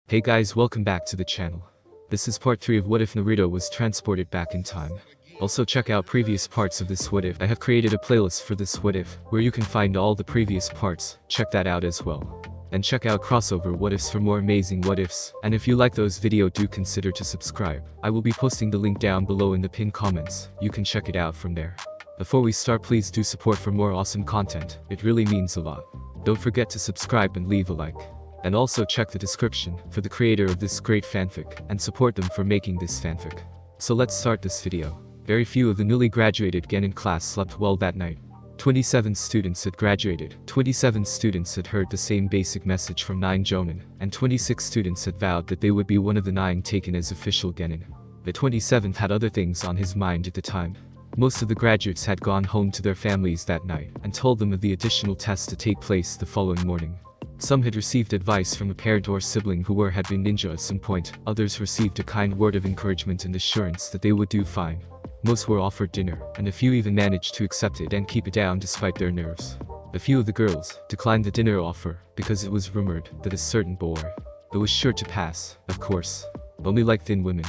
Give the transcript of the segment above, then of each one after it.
Hey guys, welcome back to the channel. This is part 3 of What If Naruto was transported back in time. Also check out previous parts of this What If. I have created a playlist for this What If, where you can find all the previous parts, check that out as well. And check out crossover What Ifs for more amazing What Ifs, and if you like those videos do consider to subscribe. I will be posting the link down below in the pinned comments, you can check it out from there. Before we start, please do support for more awesome content, it really means a lot. Don't forget to subscribe and leave a like. And also check the description for the creator of this great fanfic and support them for making this fanfic. So let's start this video. Very few of the newly graduated Genin class slept well that night. 27 students had graduated, 27 students had heard the same basic message from 9 Jonin, and 26 students had vowed that they would be one of the 9 taken as official Genin. The 27th had other things on his mind at the time. Most of the graduates had gone home to their families that night and told them of the additional tests to take place the following morning. Some had received advice from a parent or sibling who had been ninja at some point, others received a kind word of encouragement and assurance that they would do fine. Most were offered dinner, and a few even managed to accept it and keep it down despite their nerves. A few of the girls declined the dinner offer because it was rumored that a certain boy that was sure to pass, of course, only like thin women.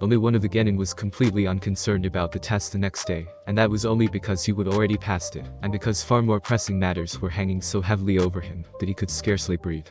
Only one of the Genin was completely unconcerned about the test the next day, and that was only because he would already passed it, and because far more pressing matters were hanging so heavily over him that he could scarcely breathe.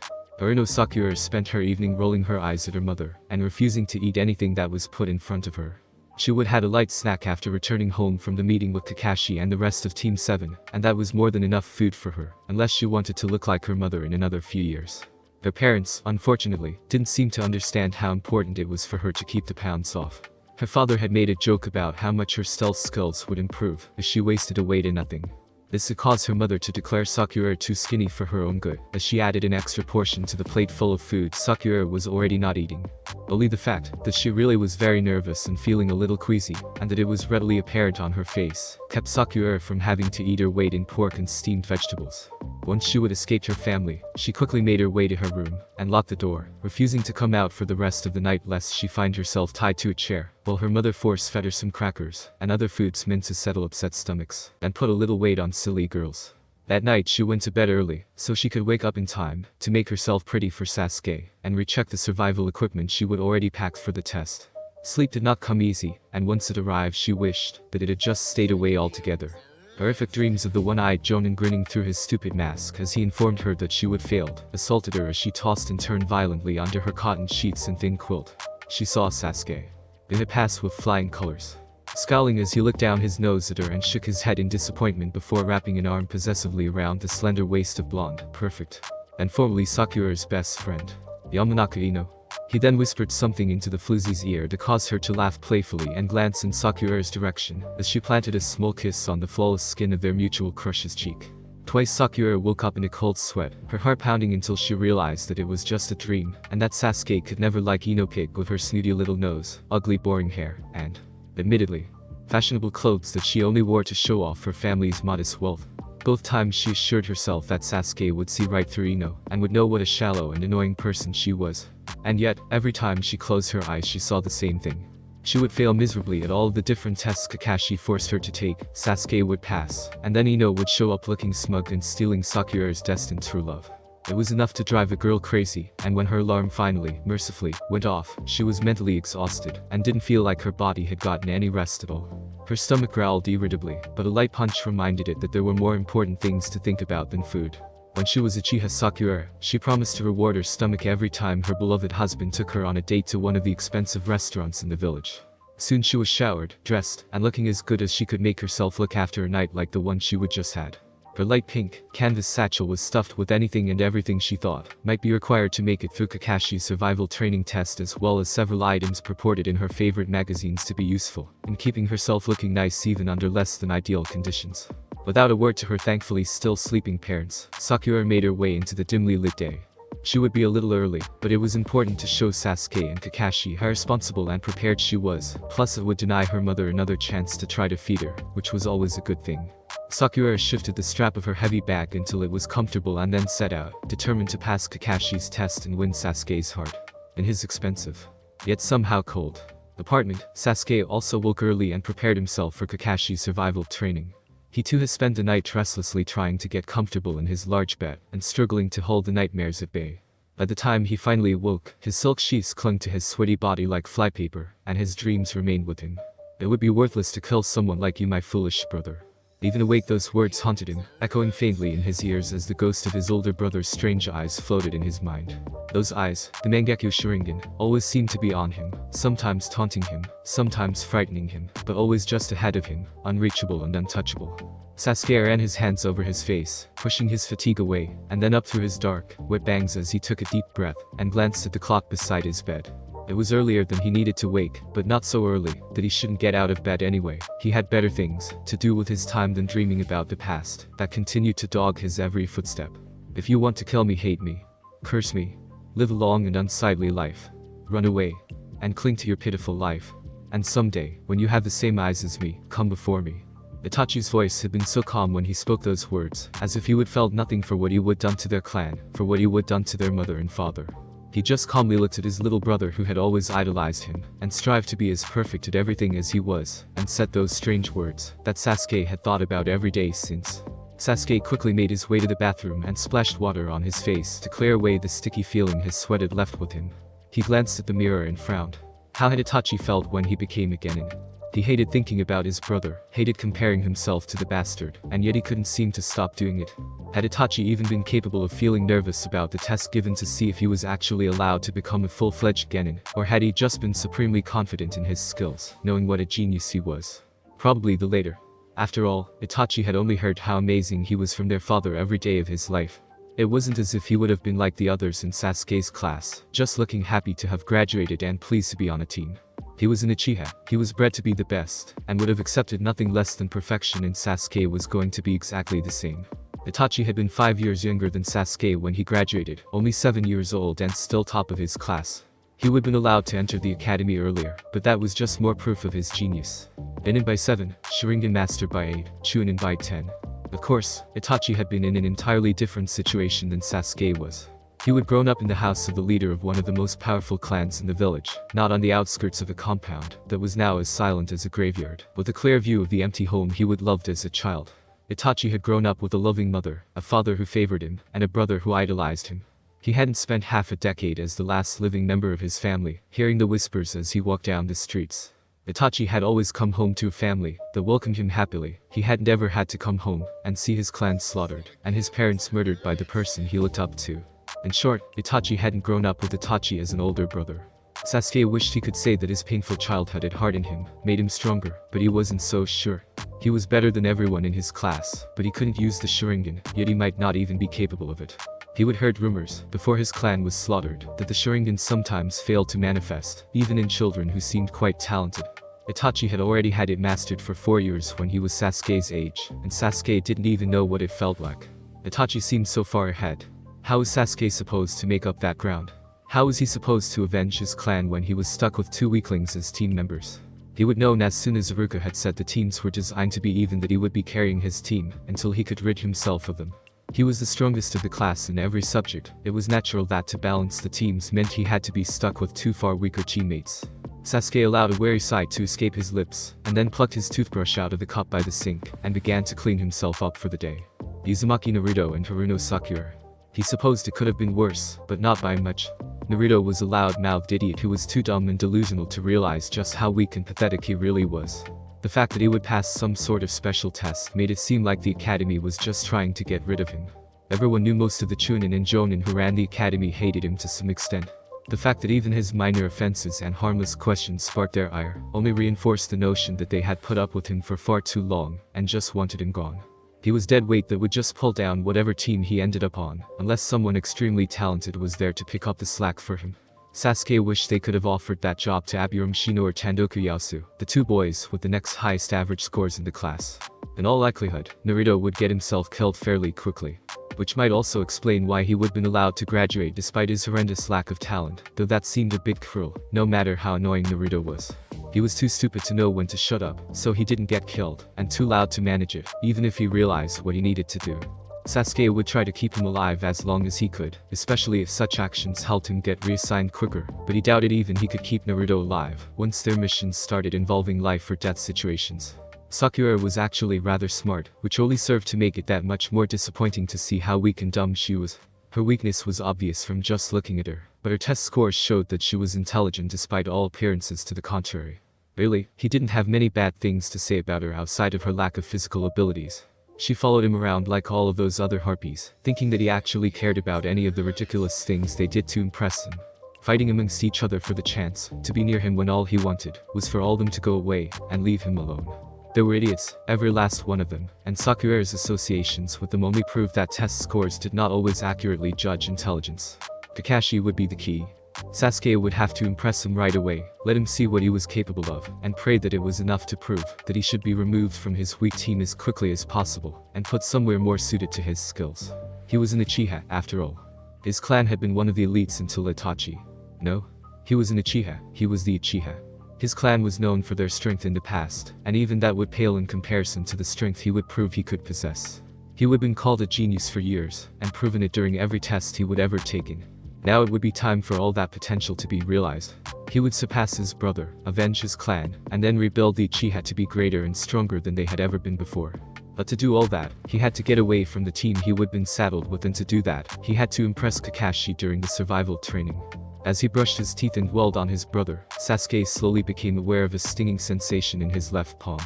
Sakura spent her evening rolling her eyes at her mother, and refusing to eat anything that was put in front of her. She would had a light snack after returning home from the meeting with Kakashi and the rest of Team 7, and that was more than enough food for her, unless she wanted to look like her mother in another few years. Their parents, unfortunately, didn't seem to understand how important it was for her to keep the pounds off. Her father had made a joke about how much her stealth skills would improve if she wasted away to nothing. This had caused her mother to declare Sakura too skinny for her own good, as she added an extra portion to the plate full of food Sakura was already not eating. Only the fact that she really was very nervous and feeling a little queasy, and that it was readily apparent on her face, kept Sakura from having to eat her weight in pork and steamed vegetables. Once she had escaped her family, she quickly made her way to her room, and locked the door, refusing to come out for the rest of the night lest she find herself tied to a chair, while her mother force-fed her some crackers, and other foods meant to settle upset stomachs, and put a little weight on silly girls. That night she went to bed early, so she could wake up in time, to make herself pretty for Sasuke, and recheck the survival equipment she would already packed for the test. Sleep did not come easy, and once it arrived she wished that it had just stayed away altogether. Horrific dreams of the one-eyed Jonin grinning through his stupid mask as he informed her that she would failed, assaulted her as she tossed and turned violently under her cotton sheets and thin quilt. She saw Sasuke. It had passed with flying colors. Scowling as he looked down his nose at her and shook his head in disappointment before wrapping an arm possessively around the slender waist of blonde, perfect, and formerly Sakura's best friend, Yamanaka Ino. He then whispered something into the floozy's ear that caused her to laugh playfully and glance in Sakura's direction, as she planted a small kiss on the flawless skin of their mutual crush's cheek. Twice Sakura woke up in a cold sweat, her heart pounding until she realized that it was just a dream, and that Sasuke could never like Ino pig with her snooty little nose, ugly boring hair, and, admittedly, fashionable clothes that she only wore to show off her family's modest wealth. Both times she assured herself that Sasuke would see right through Ino, and would know what a shallow and annoying person she was. And yet, every time she closed her eyes she saw the same thing. She would fail miserably at all of the different tests Kakashi forced her to take, Sasuke would pass, and then Ino would show up looking smug and stealing Sakura's destined true love. It was enough to drive a girl crazy, and when her alarm finally, mercifully, went off, she was mentally exhausted, and didn't feel like her body had gotten any rest at all. Her stomach growled irritably, but a light punch reminded it that there were more important things to think about than food. When she was Uchiha Sakura, she promised to reward her stomach every time her beloved husband took her on a date to one of the expensive restaurants in the village. Soon she was showered, dressed, and looking as good as she could make herself look after a night like the one she would just had. Her light pink, canvas satchel was stuffed with anything and everything she thought might be required to make it through Kakashi's survival training test, as well as several items purported in her favorite magazines to be useful in keeping herself looking nice even under less than ideal conditions. Without a word to her thankfully still sleeping parents, Sakura made her way into the dimly lit day. She would be a little early, but it was important to show Sasuke and Kakashi how responsible and prepared she was, plus it would deny her mother another chance to try to feed her, which was always a good thing. Sakura shifted the strap of her heavy bag until it was comfortable and then set out, determined to pass Kakashi's test and win Sasuke's heart. In his expensive, yet somehow cold, apartment, Sasuke also woke early and prepared himself for Kakashi's survival training. He too has spent the night restlessly trying to get comfortable in his large bed and struggling to hold the nightmares at bay. By the time he finally awoke, his silk sheaths clung to his sweaty body like flypaper, and his dreams remained with him. It would be worthless to kill someone like you, my foolish brother. Even awake, those words haunted him, echoing faintly in his ears as the ghost of his older brother's strange eyes floated in his mind. Those eyes, the Mangekyou Sharingan, always seemed to be on him, sometimes taunting him, sometimes frightening him, but always just ahead of him, unreachable and untouchable. Sasuke ran his hands over his face, pushing his fatigue away, and then up through his dark, wet bangs as he took a deep breath and glanced at the clock beside his bed. It was earlier than he needed to wake, but not so early that he shouldn't get out of bed anyway. He had better things to do with his time than dreaming about the past that continued to dog his every footstep. If you want to kill me, hate me, curse me, live a long and unsightly life, run away, and cling to your pitiful life. And someday, when you have the same eyes as me, come before me. Itachi's voice had been so calm when he spoke those words, as if he would felt nothing for what he would done to their clan, for what he would done to their mother and father. He just calmly looked at his little brother who had always idolized him, and strived to be as perfect at everything as he was, and said those strange words that Sasuke had thought about every day since. Sasuke quickly made his way to the bathroom and splashed water on his face to clear away the sticky feeling his sweat had left with him. He glanced at the mirror and frowned. How had Itachi felt when he became a genin? He hated thinking about his brother, hated comparing himself to the bastard, and yet he couldn't seem to stop doing it. Had Itachi even been capable of feeling nervous about the test given to see if he was actually allowed to become a full-fledged genin, or had he just been supremely confident in his skills, knowing what a genius he was? Probably the latter. After all, Itachi had only heard how amazing he was from their father every day of his life. It wasn't as if he would have been like the others in Sasuke's class, just looking happy to have graduated and pleased to be on a team. He was an Uchiha, he was bred to be the best, and would have accepted nothing less than perfection, and Sasuke was going to be exactly the same. Itachi had been 5 years younger than Sasuke when he graduated, only 7 years old and still top of his class. He would have been allowed to enter the academy earlier, but that was just more proof of his genius. Inin by 7, Sharingan Master by 8, Chunin by 10. Of course, Itachi had been in an entirely different situation than Sasuke was. He had grown up in the house of the leader of one of the most powerful clans in the village, not on the outskirts of a compound that was now as silent as a graveyard, with a clear view of the empty home he would loved as a child. Itachi had grown up with a loving mother, a father who favored him, and a brother who idolized him. He hadn't spent half a decade as the last living member of his family, hearing the whispers as he walked down the streets. Itachi had always come home to a family that welcomed him happily. He hadn't ever had to come home and see his clan slaughtered, and his parents murdered by the person he looked up to. In short, Itachi hadn't grown up with Itachi as an older brother. Sasuke wished he could say that his painful childhood had hardened him, made him stronger, but he wasn't so sure. He was better than everyone in his class, but he couldn't use the Sharingan, yet he might not even be capable of it. He would heard rumors, before his clan was slaughtered, that the Sharingan sometimes failed to manifest, even in children who seemed quite talented. Itachi had already had it mastered for 4 years when he was Sasuke's age, and Sasuke didn't even know what it felt like. Itachi seemed so far ahead. How was Sasuke supposed to make up that ground? How was he supposed to avenge his clan when he was stuck with 2 weaklings as team members? He would know as soon as Iruka had said the teams were designed to be even that he would be carrying his team until he could rid himself of them. He was the strongest of the class in every subject. It was natural that to balance the teams meant he had to be stuck with 2 far weaker teammates. Sasuke allowed a wary sigh to escape his lips, and then plucked his toothbrush out of the cup by the sink, and began to clean himself up for the day. Uzumaki Naruto and Haruno Sakura. He supposed it could have been worse, but not by much. Naruto was a loud-mouthed idiot who was too dumb and delusional to realize just how weak and pathetic he really was. The fact that he would pass some sort of special test made it seem like the academy was just trying to get rid of him. Everyone knew most of the Chunin and Jonin who ran the academy hated him to some extent. The fact that even his minor offenses and harmless questions sparked their ire only reinforced the notion that they had put up with him for far too long and just wanted him gone. He was dead weight that would just pull down whatever team he ended up on, unless someone extremely talented was there to pick up the slack for him. Sasuke wished they could have offered that job to Aburame Shino or Tandoku Yasu, the 2 boys with the next highest average scores in the class. In all likelihood, Naruto would get himself killed fairly quickly. Which might also explain why he would have been allowed to graduate despite his horrendous lack of talent, though that seemed a bit cruel, no matter how annoying Naruto was. He was too stupid to know when to shut up, so he didn't get killed, and too loud to manage it, even if he realized what he needed to do. Sasuke would try to keep him alive as long as he could, especially if such actions helped him get reassigned quicker, but he doubted even he could keep Naruto alive once their missions started involving life or death situations. Sakura was actually rather smart, which only served to make it that much more disappointing to see how weak and dumb she was. Her weakness was obvious from just looking at her, but her test scores showed that she was intelligent despite all appearances to the contrary. Really, he didn't have many bad things to say about her outside of her lack of physical abilities. She followed him around like all of those other harpies, thinking that he actually cared about any of the ridiculous things they did to impress him. Fighting amongst each other for the chance to be near him when all he wanted was for all them to go away and leave him alone. They were idiots, every last one of them, and Sakura's associations with them only proved that test scores did not always accurately judge intelligence. Kakashi would be the key. Sasuke would have to impress him right away, let him see what he was capable of, and pray that it was enough to prove that he should be removed from his weak team as quickly as possible, and put somewhere more suited to his skills. He was an Uchiha, after all. His clan had been one of the elites until Itachi. No, he was an Uchiha, he was the Uchiha. His clan was known for their strength in the past, and even that would pale in comparison to the strength he would prove he could possess. He would have been called a genius for years, and proven it during every test he would ever taken. Now it would be time for all that potential to be realized. He would surpass his brother, avenge his clan, and then rebuild the Uchiha to be greater and stronger than they had ever been before. But to do all that, he had to get away from the team he would have been saddled with, and to do that, he had to impress Kakashi during the survival training. As he brushed his teeth and dwelled on his brother, Sasuke slowly became aware of a stinging sensation in his left palm.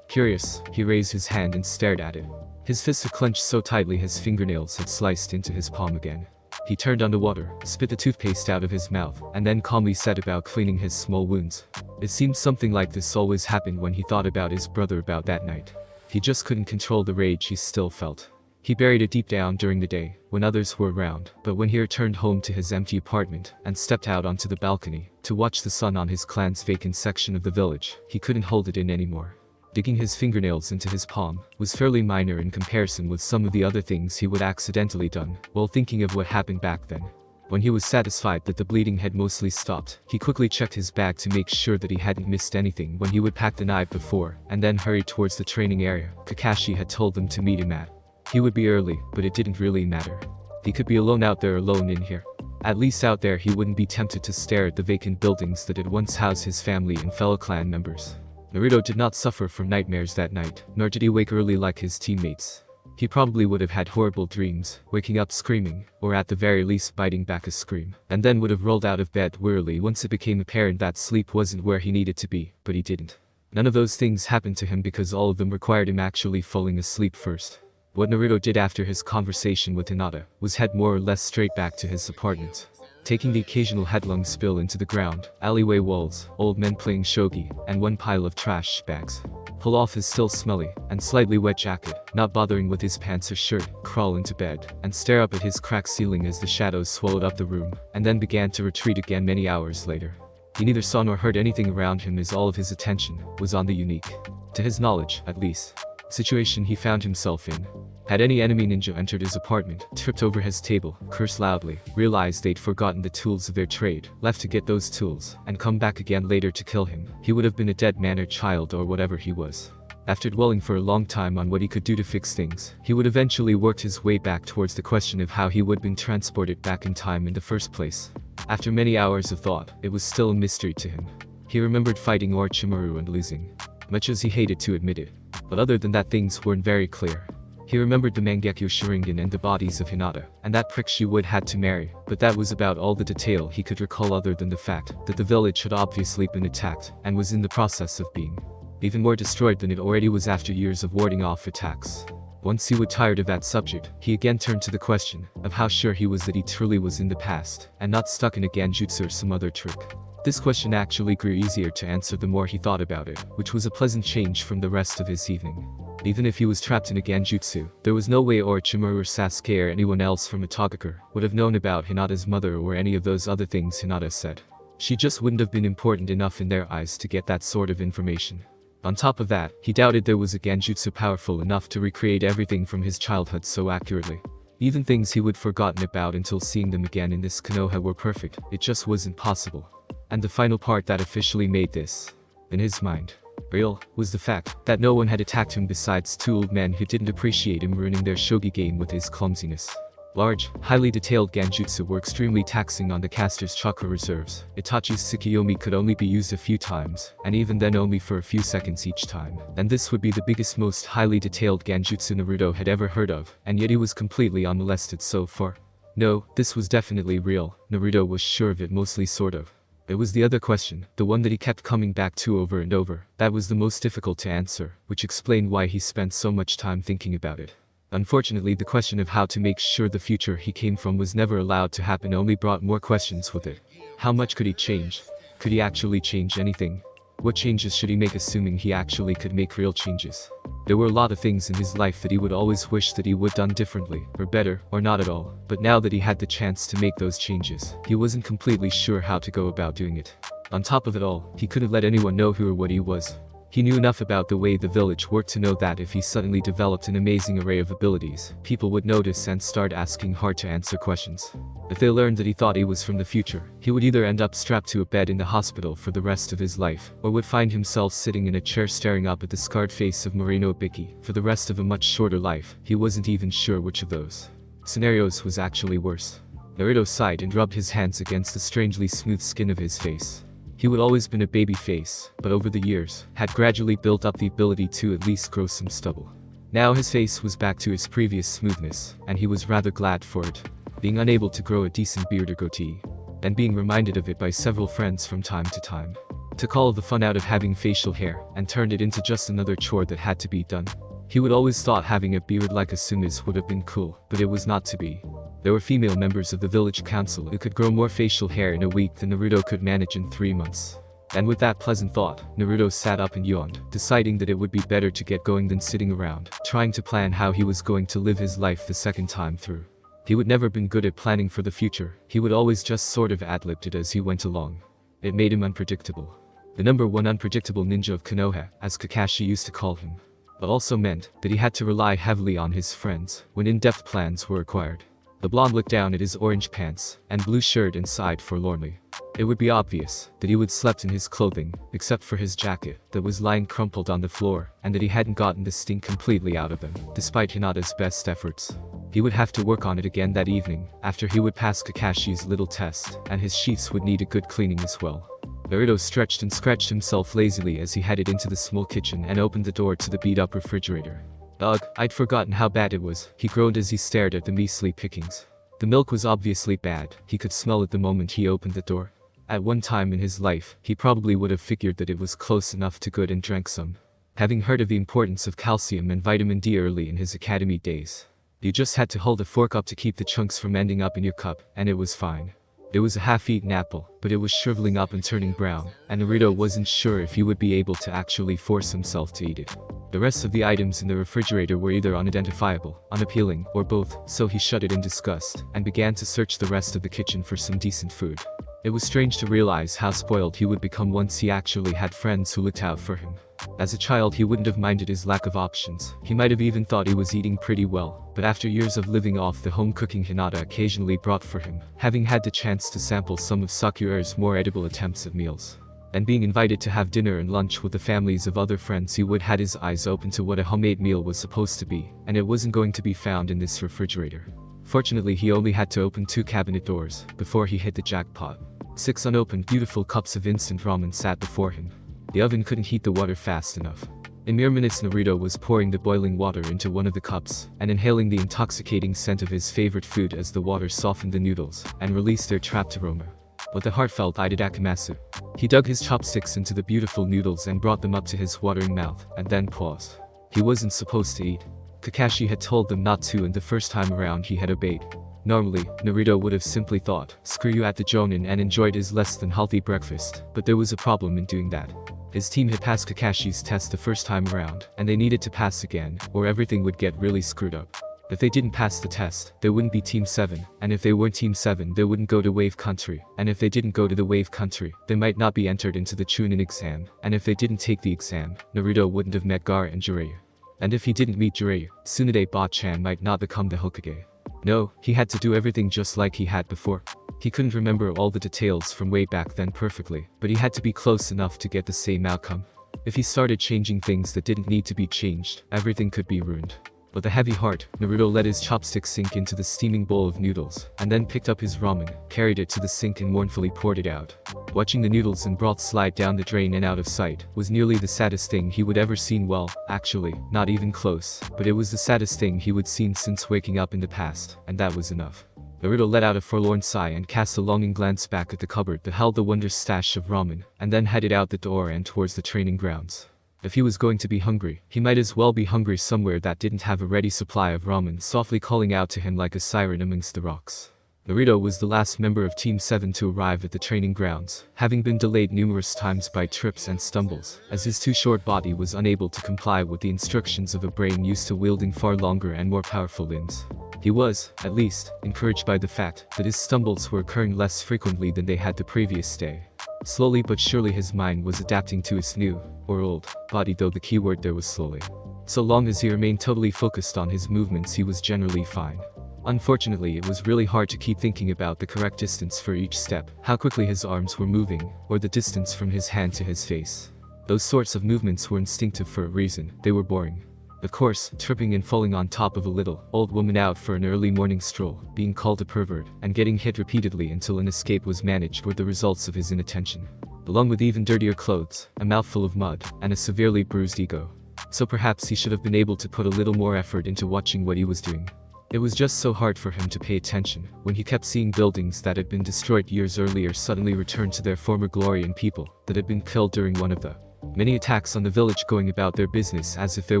Curious, he raised his hand and stared at it. His fists were clenched so tightly his fingernails had sliced into his palm again. He turned on the water, spit the toothpaste out of his mouth, and then calmly set about cleaning his small wounds. It seemed something like this always happened when he thought about his brother about that night. He just couldn't control the rage he still felt. He buried it deep down during the day, when others were around, but when he returned home to his empty apartment, and stepped out onto the balcony, to watch the sun on his clan's vacant section of the village, he couldn't hold it in anymore. Digging his fingernails into his palm was fairly minor in comparison with some of the other things he would accidentally done, while thinking of what happened back then. When he was satisfied that the bleeding had mostly stopped, he quickly checked his bag to make sure that he hadn't missed anything when he would pack the night before, and then hurried towards the training area Kakashi had told them to meet him at. He would be early, but it didn't really matter. He could be alone out there, alone in here. At least out there he wouldn't be tempted to stare at the vacant buildings that had once housed his family and fellow clan members. Naruto did not suffer from nightmares that night, nor did he wake early like his teammates. He probably would have had horrible dreams, waking up screaming, or at the very least biting back a scream, and then would have rolled out of bed wearily once it became apparent that sleep wasn't where he needed to be, but he didn't. None of those things happened to him because all of them required him actually falling asleep first. What Naruto did after his conversation with Hinata was head more or less straight back to his apartment. Taking the occasional headlong spill into the ground, alleyway walls, old men playing shogi, and one pile of trash bags. Pull off his still smelly and slightly wet jacket, not bothering with his pants or shirt, crawl into bed, and stare up at his cracked ceiling as the shadows swallowed up the room, and then began to retreat again many hours later. He neither saw nor heard anything around him as all of his attention was on the unique, to his knowledge at least, situation he found himself in. Had any enemy ninja entered his apartment, tripped over his table, cursed loudly, realized they'd forgotten the tools of their trade, left to get those tools, and come back again later to kill him, he would have been a dead man or child or whatever he was. After dwelling for a long time on what he could do to fix things, he would eventually work his way back towards the question of how he would have been transported back in time in the first place. After many hours of thought, it was still a mystery to him. He remembered fighting Orochimaru and losing, much as he hated to admit it. But other than that, things weren't very clear. He remembered the Mangekyo Sharingan and the bodies of Hinata, and that prick she would had to marry, but that was about all the detail he could recall other than the fact that the village had obviously been attacked, and was in the process of being even more destroyed than it already was after years of warding off attacks. Once he was tired of that subject, he again turned to the question of how sure he was that he truly was in the past, and not stuck in a genjutsu or some other trick. This question actually grew easier to answer the more he thought about it, which was a pleasant change from the rest of his evening. Even if he was trapped in a genjutsu, there was no way Orochimaru or Sasuke or anyone else from Konohagakure would have known about Hinata's mother or any of those other things Hinata said. She just wouldn't have been important enough in their eyes to get that sort of information. On top of that, he doubted there was a genjutsu powerful enough to recreate everything from his childhood so accurately. Even things he would forgotten about until seeing them again in this Konoha were perfect, it just wasn't possible. And the final part that officially made this, in his mind, real, was the fact that no one had attacked him besides two old men who didn't appreciate him ruining their shogi game with his clumsiness. Large, highly detailed genjutsu were extremely taxing on the caster's chakra reserves. Itachi's Tsukiyomi could only be used a few times, and even then only for a few seconds each time. And this would be the biggest, most highly detailed genjutsu Naruto had ever heard of, and yet he was completely unmolested so far. No, this was definitely real. Naruto was sure of it, mostly sort of. It was the other question, the one that he kept coming back to over and over, that was the most difficult to answer, which explained why he spent so much time thinking about it. Unfortunately, the question of how to make sure the future he came from was never allowed to happen only brought more questions with it. How much could he change? Could he actually change anything? What changes should he make, assuming he actually could make real changes? There were a lot of things in his life that he would always wish that he would done differently, or better, or not at all. But now that he had the chance to make those changes, he wasn't completely sure how to go about doing it. On top of it all, he couldn't let anyone know who or what he was. He knew enough about the way the village worked to know that if he suddenly developed an amazing array of abilities, people would notice and start asking hard-to-answer questions. If they learned that he thought he was from the future, he would either end up strapped to a bed in the hospital for the rest of his life, or would find himself sitting in a chair staring up at the scarred face of Moreno Biki for the rest of a much shorter life. He wasn't even sure which of those scenarios was actually worse. Naruto sighed and rubbed his hands against the strangely smooth skin of his face. He would always been a baby face, but over the years, had gradually built up the ability to at least grow some stubble. Now his face was back to its previous smoothness, and he was rather glad for it. Being unable to grow a decent beard or goatee, and being reminded of it by several friends from time to time, took all of the fun out of having facial hair, and turned it into just another chore that had to be done. He would always thought having a beard like Asuna's would have been cool, but it was not to be. There were female members of the village council who could grow more facial hair in a week than Naruto could manage in 3 months. And with that pleasant thought, Naruto sat up and yawned, deciding that it would be better to get going than sitting around, trying to plan how he was going to live his life the second time through. He would never been good at planning for the future, he would always just sort of ad-libbed it as he went along. It made him unpredictable. The number one unpredictable ninja of Konoha, as Kakashi used to call him. But also meant that he had to rely heavily on his friends when in-depth plans were required. The blonde looked down at his orange pants and blue shirt and sighed forlornly. It would be obvious that he would slept in his clothing, except for his jacket that was lying crumpled on the floor, and that he hadn't gotten the stink completely out of them, despite Hinata's best efforts. He would have to work on it again that evening, after he would pass Kakashi's little test, and his sheets would need a good cleaning as well. Naruto stretched and scratched himself lazily as he headed into the small kitchen and opened the door to the beat-up refrigerator. Ugh, I'd forgotten how bad it was, he groaned as he stared at the measly pickings. The milk was obviously bad, he could smell it the moment he opened the door. At one time in his life, he probably would have figured that it was close enough to good and drank some. Having heard of the importance of calcium and vitamin D early in his academy days. You just had to hold a fork up to keep the chunks from ending up in your cup, and it was fine. It was a half-eaten apple, but it was shriveling up and turning brown, and Naruto wasn't sure if he would be able to actually force himself to eat it. The rest of the items in the refrigerator were either unidentifiable, unappealing, or both, so he shut it in disgust, and began to search the rest of the kitchen for some decent food. It was strange to realize how spoiled he would become once he actually had friends who looked out for him. As a child he wouldn't have minded his lack of options, he might have even thought he was eating pretty well, but after years of living off the home cooking Hinata occasionally brought for him, having had the chance to sample some of Sakura's more edible attempts at meals, and being invited to have dinner and lunch with the families of other friends, he would had his eyes open to what a homemade meal was supposed to be, and it wasn't going to be found in this refrigerator. Fortunately he only had to open 2 cabinet doors before he hit the jackpot. 6 unopened beautiful cups of instant ramen sat before him. The oven couldn't heat the water fast enough. In mere minutes Naruto was pouring the boiling water into one of the cups, and inhaling the intoxicating scent of his favorite food as the water softened the noodles, and released their trapped aroma. With a heartfelt itadakimasu, he dug his chopsticks into the beautiful noodles and brought them up to his watering mouth, and then paused. He wasn't supposed to eat. Kakashi had told them not to, and the first time around he had obeyed. Normally, Naruto would have simply thought, screw you at the jonin, and enjoyed his less than healthy breakfast, but there was a problem in doing that. His team had passed Kakashi's test the first time around, and they needed to pass again, or everything would get really screwed up. If they didn't pass the test, there wouldn't be Team 7, and if they weren't Team 7 they wouldn't go to Wave Country, and if they didn't go to the Wave Country, they might not be entered into the Chunin exam, and if they didn't take the exam, Naruto wouldn't have met Gaara and Jiraiya. And if he didn't meet Jiraiya, Tsunade Ba-chan might not become the Hokage. No, he had to do everything just like he had before. He couldn't remember all the details from way back then perfectly, but he had to be close enough to get the same outcome. If he started changing things that didn't need to be changed, everything could be ruined. With a heavy heart, Naruto let his chopsticks sink into the steaming bowl of noodles, and then picked up his ramen, carried it to the sink and mournfully poured it out. Watching the noodles and broth slide down the drain and out of sight was nearly the saddest thing he would ever seen. Well, actually, not even close, but it was the saddest thing he would seen since waking up in the past, and that was enough. Naruto let out a forlorn sigh and cast a longing glance back at the cupboard that held the wondrous stash of ramen, and then headed out the door and towards the training grounds. If he was going to be hungry, he might as well be hungry somewhere that didn't have a ready supply of ramen softly calling out to him like a siren amongst the rocks. Naruto was the last member of Team 7 to arrive at the training grounds, having been delayed numerous times by trips and stumbles, as his too short body was unable to comply with the instructions of a brain used to wielding far longer and more powerful limbs. He was, at least, encouraged by the fact that his stumbles were occurring less frequently than they had the previous day. Slowly but surely his mind was adapting to his new, or old, body, though the key word there was slowly. So long as he remained totally focused on his movements, he was generally fine. Unfortunately, it was really hard to keep thinking about the correct distance for each step, how quickly his arms were moving, or the distance from his hand to his face. Those sorts of movements were instinctive for a reason, they were boring. Of course, tripping and falling on top of a little old woman out for an early morning stroll, being called a pervert, and getting hit repeatedly until an escape was managed were the results of his inattention. Along with even dirtier clothes, a mouthful of mud, and a severely bruised ego. So perhaps he should have been able to put a little more effort into watching what he was doing. It was just so hard for him to pay attention when he kept seeing buildings that had been destroyed years earlier suddenly return to their former glory and people that had been killed during one of the many attacks on the village going about their business as if there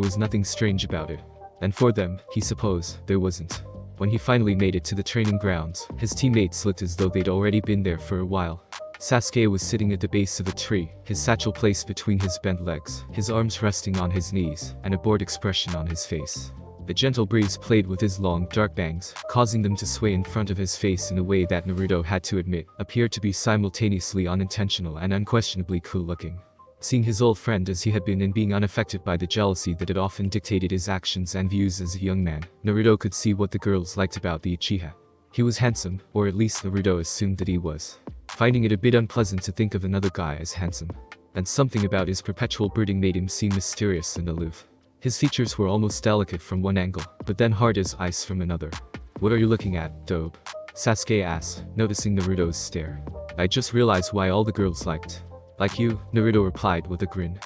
was nothing strange about it. And for them, he supposed, there wasn't. When he finally made it to the training grounds, his teammates looked as though they'd already been there for a while. Sasuke was sitting at the base of a tree, his satchel placed between his bent legs, his arms resting on his knees, and a bored expression on his face. A gentle breeze played with his long, dark bangs, causing them to sway in front of his face in a way that Naruto had to admit appeared to be simultaneously unintentional and unquestionably cool-looking. Seeing his old friend as he had been and being unaffected by the jealousy that had often dictated his actions and views as a young man, Naruto could see what the girls liked about the Uchiha. He was handsome, or at least Naruto assumed that he was, finding it a bit unpleasant to think of another guy as handsome. And something about his perpetual brooding made him seem mysterious and aloof. His features were almost delicate from one angle, but then hard as ice from another. "What are you looking at, Dobe?" Sasuke asked, noticing Naruto's stare. "I just realized why all the girls liked. Like you," Naruto replied with a grin.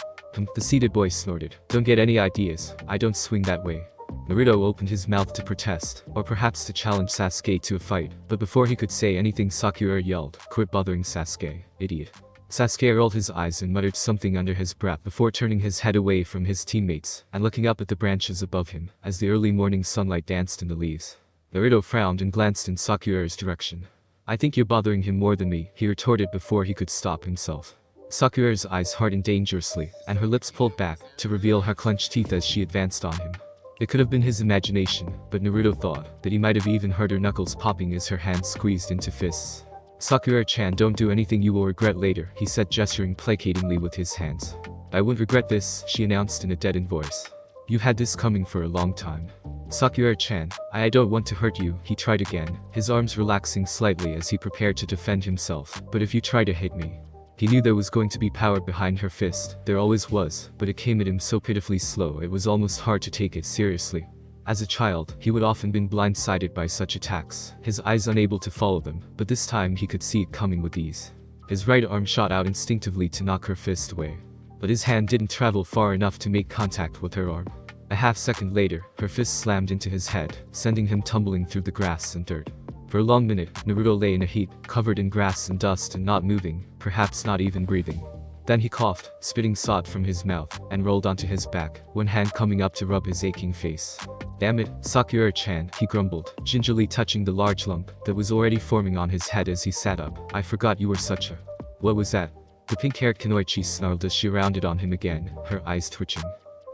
The seated boy snorted. "Don't get any ideas, I don't swing that way." Naruto opened his mouth to protest, or perhaps to challenge Sasuke to a fight, but before he could say anything Sakura yelled, "Quit bothering Sasuke, idiot." Sasuke rolled his eyes and muttered something under his breath before turning his head away from his teammates and looking up at the branches above him as the early morning sunlight danced in the leaves. Naruto frowned and glanced in Sakura's direction. "I think you're bothering him more than me," he retorted before he could stop himself. Sakura's eyes hardened dangerously, and her lips pulled back to reveal her clenched teeth as she advanced on him. It could have been his imagination, but Naruto thought that he might have even heard her knuckles popping as her hands squeezed into fists. "Sakura-chan, don't do anything you will regret later," he said, gesturing placatingly with his hands. "I wouldn't regret this," she announced in a deadened voice. "You've had this coming for a long time." "Sakura-chan, I don't want to hurt you," he tried again, his arms relaxing slightly as he prepared to defend himself. "But if you try to hit me..." He knew there was going to be power behind her fist, there always was, but it came at him so pitifully slow it was almost hard to take it seriously. As a child, he would often been blindsided by such attacks, his eyes unable to follow them, but this time he could see it coming with ease. His right arm shot out instinctively to knock her fist away. But his hand didn't travel far enough to make contact with her arm. A half second later, her fist slammed into his head, sending him tumbling through the grass and dirt. For a long minute, Naruto lay in a heap, covered in grass and dust and not moving, perhaps not even breathing. Then he coughed, spitting sod from his mouth, and rolled onto his back, one hand coming up to rub his aching face. "Damn it, Sakura-chan," he grumbled, gingerly touching the large lump that was already forming on his head as he sat up. "I forgot you were such a..." "What was that?" The pink-haired Kunoichi snarled as she rounded on him again, her eyes twitching.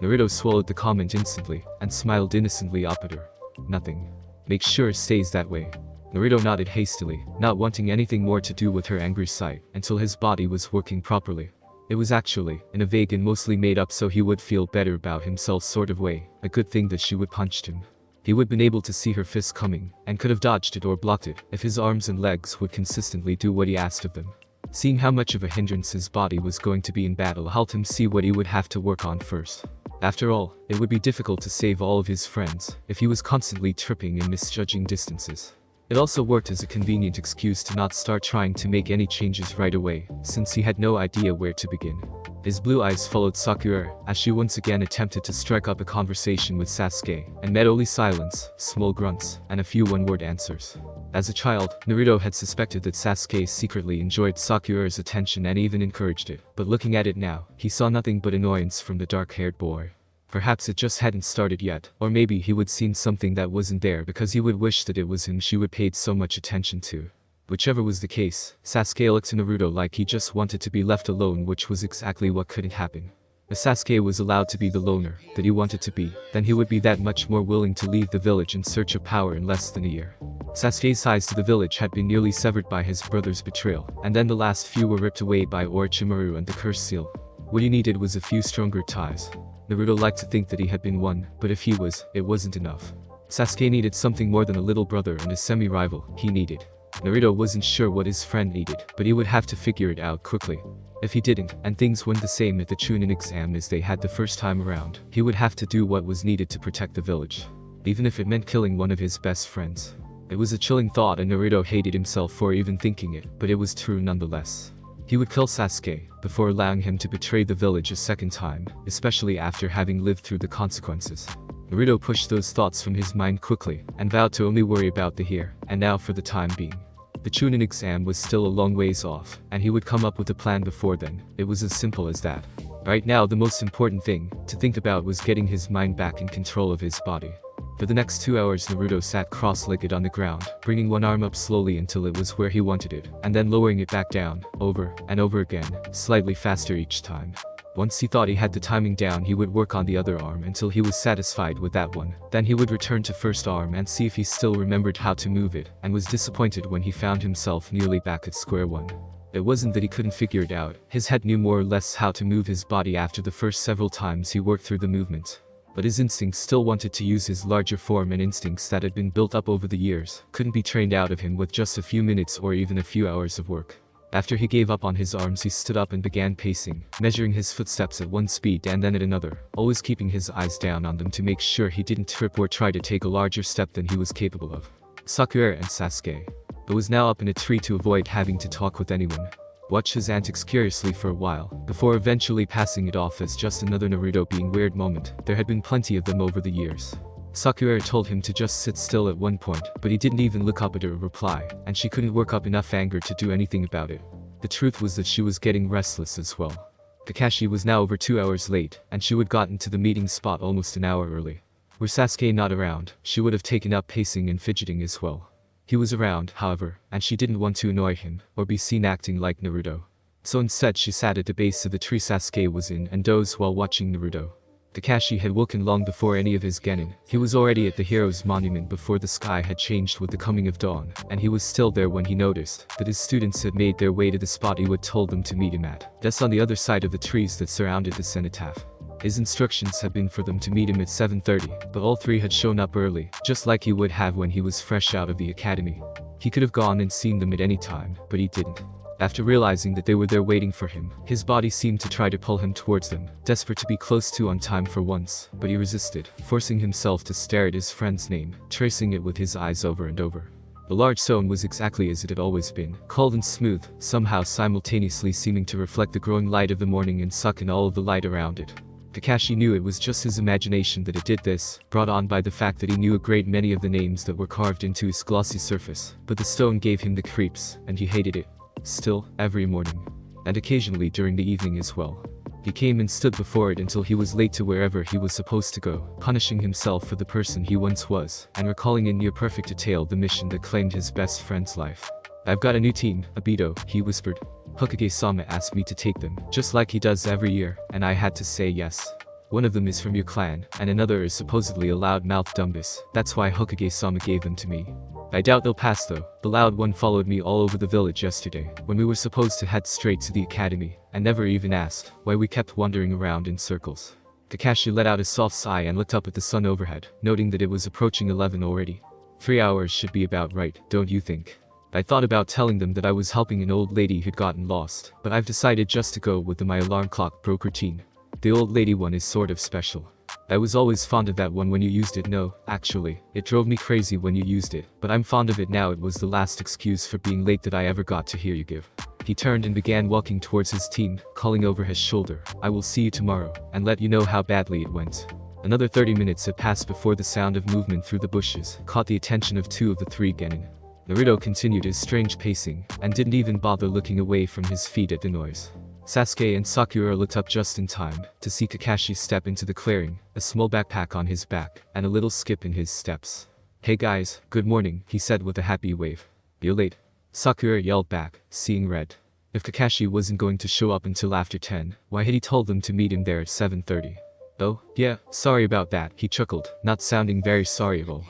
Naruto swallowed the comment instantly, and smiled innocently up at her. "Nothing. Make sure it stays that way." Naruto nodded hastily, not wanting anything more to do with her angry sight, until his body was working properly. It was actually, in a vague and mostly made up so he would feel better about himself sort of way, a good thing that she would punched him. He would been able to see her fist coming, and could have dodged it or blocked it, if his arms and legs would consistently do what he asked of them. Seeing how much of a hindrance his body was going to be in battle helped him see what he would have to work on first. After all, it would be difficult to save all of his friends, if he was constantly tripping and misjudging distances. It also worked as a convenient excuse to not start trying to make any changes right away, since he had no idea where to begin. His blue eyes followed Sakura, as she once again attempted to strike up a conversation with Sasuke, and met only silence, small grunts, and a few one-word answers. As a child, Naruto had suspected that Sasuke secretly enjoyed Sakura's attention and even encouraged it, but looking at it now, he saw nothing but annoyance from the dark-haired boy. Perhaps it just hadn't started yet, or maybe he would seen something that wasn't there because he would wish that it was him she would paid so much attention to. Whichever was the case, Sasuke looked to Naruto like he just wanted to be left alone, which was exactly what couldn't happen. If Sasuke was allowed to be the loner that he wanted to be, then he would be that much more willing to leave the village in search of power in less than a year. Sasuke's ties to the village had been nearly severed by his brother's betrayal, and then the last few were ripped away by Orochimaru and the curse seal. What he needed was a few stronger ties. Naruto liked to think that he had been one, but if he was, it wasn't enough. Sasuke needed something more than a little brother and a semi-rival. He needed. Naruto wasn't sure what his friend needed, but he would have to figure it out quickly. If he didn't, and things went the same at the Chunin exam as they had the first time around, he would have to do what was needed to protect the village. Even if it meant killing one of his best friends. It was a chilling thought and Naruto hated himself for even thinking it, but it was true nonetheless. He would kill Sasuke, before allowing him to betray the village a second time, especially after having lived through the consequences. Naruto pushed those thoughts from his mind quickly, and vowed to only worry about the here and now for the time being. The Chunin exam was still a long ways off, and he would come up with a plan before then. It was as simple as that. Right now the most important thing to think about was getting his mind back in control of his body. For the next 2 hours Naruto sat cross-legged on the ground, bringing one arm up slowly until it was where he wanted it, and then lowering it back down, over and over again, slightly faster each time. Once he thought he had the timing down, he would work on the other arm until he was satisfied with that one. Then he would return to first arm and see if he still remembered how to move it, and was disappointed when he found himself nearly back at square one. It wasn't that he couldn't figure it out, his head knew more or less how to move his body after the first several times he worked through the movement. But his instincts still wanted to use his larger form, and instincts that had been built up over the years couldn't be trained out of him with just a few minutes or even a few hours of work. After he gave up on his arms, he stood up and began pacing, measuring his footsteps at one speed and then at another, always keeping his eyes down on them to make sure he didn't trip or try to take a larger step than he was capable of. Sakura and Sasuke, but was now up in a tree to avoid having to talk with anyone. Watched his antics curiously for a while, before eventually passing it off as just another Naruto being weird moment. There had been plenty of them over the years. Sakura told him to just sit still at one point, but he didn't even look up at her or reply, and she couldn't work up enough anger to do anything about it. The truth was that she was getting restless as well. Kakashi was now over 2 hours late, and she would gotten to the meeting spot almost an hour early. Were Sasuke not around, she would have taken up pacing and fidgeting as well. He was around, however, and she didn't want to annoy him, or be seen acting like Naruto. So instead she sat at the base of the tree Sasuke was in and dozed while watching Naruto. Kakashi had woken long before any of his genin. He was already at the hero's monument before the sky had changed with the coming of dawn, and he was still there when he noticed that his students had made their way to the spot he would told them to meet him at. That's on the other side of the trees that surrounded the cenotaph. His instructions had been for them to meet him at 7:30, but all three had shown up early, just like he would have when he was fresh out of the academy. He could have gone and seen them at any time, but he didn't. After realizing that they were there waiting for him, his body seemed to try to pull him towards them, desperate to be close to on time for once, but he resisted, forcing himself to stare at his friend's name, tracing it with his eyes over and over. The large stone was exactly as it had always been, cold and smooth, somehow simultaneously seeming to reflect the growing light of the morning and suck in all of the light around it. Kakashi knew it was just his imagination that it did this, brought on by the fact that he knew a great many of the names that were carved into its glossy surface, but the stone gave him the creeps, and he hated it. Still, every morning, and occasionally during the evening as well, he came and stood before it until he was late to wherever he was supposed to go, punishing himself for the person he once was, and recalling in near perfect detail the mission that claimed his best friend's life. "I've got a new team, Obito," he whispered. "Hokage-sama asked me to take them, just like he does every year, and I had to say yes. One of them is from your clan, and another is supposedly a loud-mouthed dumbus. That's why Hokage-sama gave them to me. I doubt they'll pass though. The loud one followed me all over the village yesterday, when we were supposed to head straight to the academy, and never even asked why we kept wandering around in circles." Kakashi let out a soft sigh and looked up at the sun overhead, noting that it was approaching 11 already. 3 hours should be about right, don't you think? I thought about telling them that I was helping an old lady who'd gotten lost, but I've decided just to go with my alarm clock broke routine. The old lady one is sort of special. I was always fond of that one when you used it. No, actually, it drove me crazy when you used it, but I'm fond of it now. It was the last excuse for being late that I ever got to hear you give. He turned and began walking towards his team, calling over his shoulder, "I will see you tomorrow, and let you know how badly it went." Another 30 minutes had passed before the sound of movement through the bushes caught the attention of 2 of the 3 genin. Naruto continued his strange pacing, and didn't even bother looking away from his feet at the noise. Sasuke and Sakura looked up just in time to see Kakashi step into the clearing, a small backpack on his back, and a little skip in his steps. "Hey guys, good morning," he said with a happy wave. "You're late," Sakura yelled back, seeing red. If Kakashi wasn't going to show up until after 10, why had he told them to meet him there at 7:30? "Oh, yeah, sorry about that," he chuckled, not sounding very sorry at all.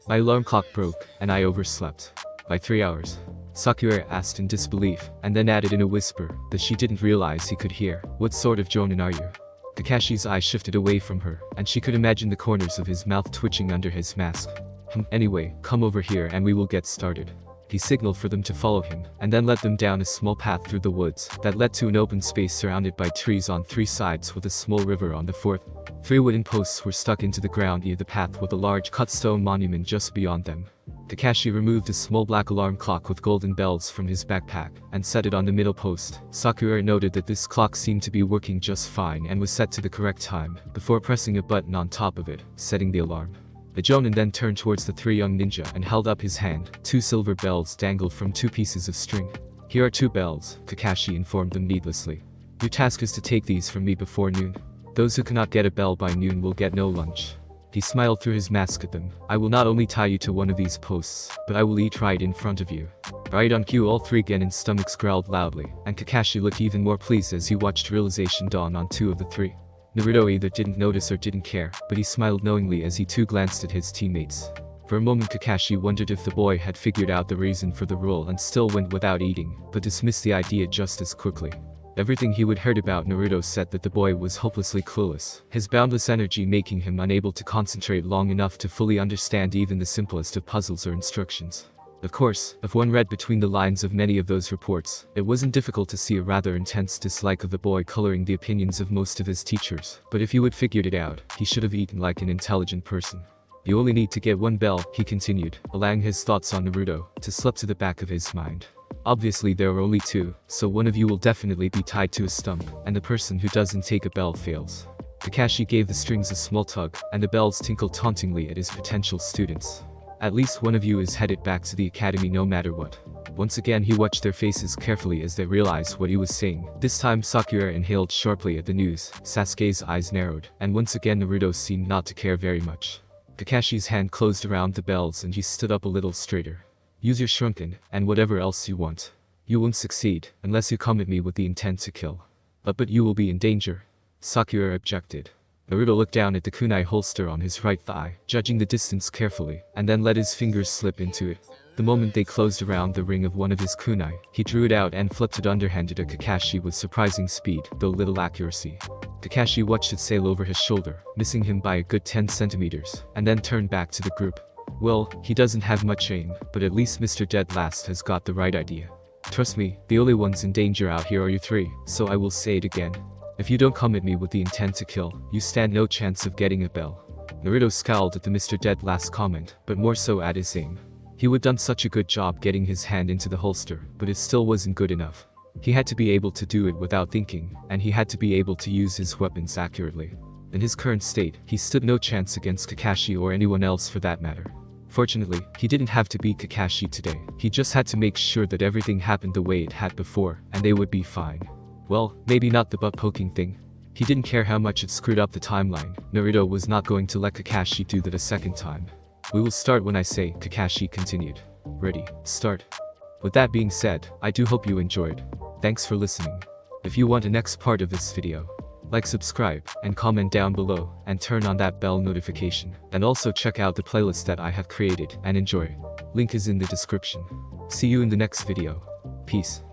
"My alarm clock broke, and I overslept." "By 3 hours?" Sakura asked in disbelief, and then added in a whisper that she didn't realize he could hear. "What sort of jonin are you?" Kakashi's eyes shifted away from her, and she could imagine the corners of his mouth twitching under his mask. Anyway, come over here and we will get started." He signaled for them to follow him, and then led them down a small path through the woods that led to an open space surrounded by trees on 3 sides with a small river on the 4th. 3 wooden posts were stuck into the ground near the path with a large cut stone monument just beyond them. Kakashi removed a small black alarm clock with golden bells from his backpack and set it on the middle post. Sakura noted that this clock seemed to be working just fine and was set to the correct time, before pressing a button on top of it, setting the alarm. The Jonin then turned towards the 3 young ninja and held up his hand. 2 silver bells dangled from 2 pieces of string. "Here are 2 bells," Kakashi informed them needlessly. "Your task is to take these from me before noon. Those who cannot get a bell by noon will get no lunch." He smiled through his mask at them. "I will not only tie you to one of these posts, but I will eat right in front of you." Right on cue, all 3 Genin's stomachs growled loudly, and Kakashi looked even more pleased as he watched realization dawn on 2 of the 3. Naruto either didn't notice or didn't care, but he smiled knowingly as he too glanced at his teammates. For a moment Kakashi wondered if the boy had figured out the reason for the rule and still went without eating, but dismissed the idea just as quickly. Everything he would heard about Naruto said that the boy was hopelessly clueless, his boundless energy making him unable to concentrate long enough to fully understand even the simplest of puzzles or instructions. Of course, if one read between the lines of many of those reports, it wasn't difficult to see a rather intense dislike of the boy coloring the opinions of most of his teachers, but if you had figured it out, he should have eaten like an intelligent person. "You only need to get 1 bell," he continued, allowing his thoughts on Naruto to slip to the back of his mind. "Obviously there are only 2, so one of you will definitely be tied to a stump, and the person who doesn't take a bell fails." Kakashi gave the strings a small tug, and the bells tinkled tauntingly at his potential students. "At least one of you is headed back to the academy no matter what." Once again he watched their faces carefully as they realized what he was saying. This time Sakura inhaled sharply at the news, Sasuke's eyes narrowed, and once again Naruto seemed not to care very much. Kakashi's hand closed around the bells and he stood up a little straighter. "Use your shrunken, and whatever else you want. You won't succeed, unless you come at me with the intent to kill. But you will be in danger." Sakura objected. Naruto looked down at the kunai holster on his right thigh, judging the distance carefully, and then let his fingers slip into it. The moment they closed around the ring of one of his kunai, he drew it out and flipped it underhanded at Kakashi with surprising speed, though little accuracy. Kakashi watched it sail over his shoulder, missing him by a good 10 centimeters, and then turned back to the group. "Well, he doesn't have much aim, but at least Mr. Dead Last has got the right idea. Trust me, the only ones in danger out here are you 3, so I will say it again. If you don't come at me with the intent to kill, you stand no chance of getting a bell." Naruto scowled at the Mr. Dead Last comment, but more so at his aim. He would done such a good job getting his hand into the holster, but it still wasn't good enough. He had to be able to do it without thinking, and he had to be able to use his weapons accurately. In his current state, he stood no chance against Kakashi or anyone else for that matter. Fortunately, he didn't have to beat Kakashi today. He just had to make sure that everything happened the way it had before, and they would be fine. Well, maybe not the butt-poking thing. He didn't care how much it screwed up the timeline. Naruto was not going to let Kakashi do that a second time. "We will start when I say," Kakashi continued. "Ready, start." With that being said, I do hope you enjoyed. Thanks for listening. If you want the next part of this video, like, subscribe, and comment down below, and turn on that bell notification. And also check out the playlist that I have created, and enjoy. Link is in the description. See you in the next video. Peace.